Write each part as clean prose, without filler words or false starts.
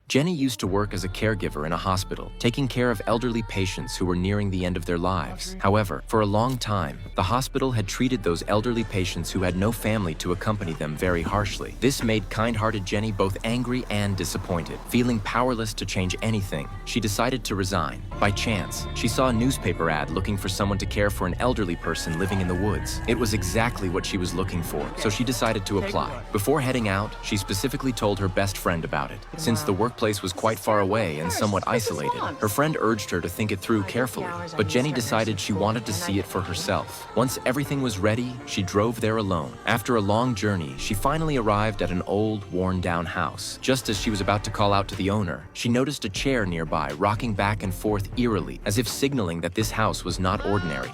Jenny used to work as a caregiver in a hospital, taking care of elderly patients who were nearing the end of their lives. However, for a long time, the hospital had treated those elderly patients who had no family to accompany them very harshly. This made kind-hearted Jenny both angry and disappointed. Feeling powerless to change anything, she decided to resign. By chance, she saw a newspaper ad looking for someone to care for an elderly person living in the woods. It was exactly what she was looking for, so she decided to apply. Before heading out, she specifically told her best friend about it. Since the workplace was quite far away and somewhat isolated, her friend urged her to think it through carefully, but Jenny decided she wanted to see it for herself. Once everything was ready, she drove there alone. After a long journey, she finally arrived at an old, worn-down house. Just as she was about to call out to the owner, she noticed a chair nearby rocking back and forth eerily, as if signaling that this house was not ordinary.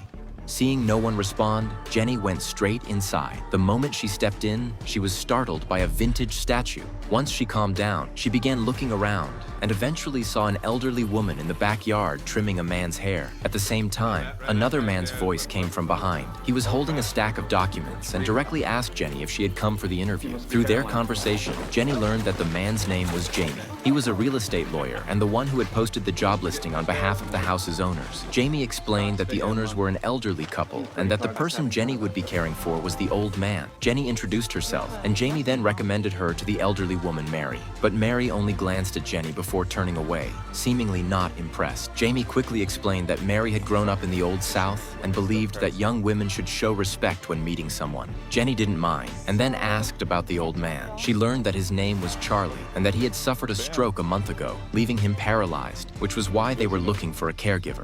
Seeing no one respond, Jenny went straight inside. The moment she stepped in, she was startled by a vintage statue. Once she calmed down, she began looking around and eventually saw an elderly woman in the backyard trimming a man's hair. At the same time, another man's voice came from behind. He was holding a stack of documents and directly asked Jenny if she had come for the interview. Through their conversation, Jenny learned that the man's name was Jamie. He was a real estate lawyer and the one who had posted the job listing on behalf of the house's owners. Jamie explained that the owners were an elderly couple and that the person Jenny would be caring for was the old man. Jenny introduced herself, and Jamie then recommended her to the elderly woman Mary. But Mary only glanced at Jenny before turning away, seemingly not impressed. Jamie quickly explained that Mary had grown up in the Old South and believed that young women should show respect when meeting someone. Jenny didn't mind, and then asked about the old man. She learned that his name was Charlie and that he had suffered a stroke a month ago, leaving him paralyzed, which was why they were looking for a caregiver.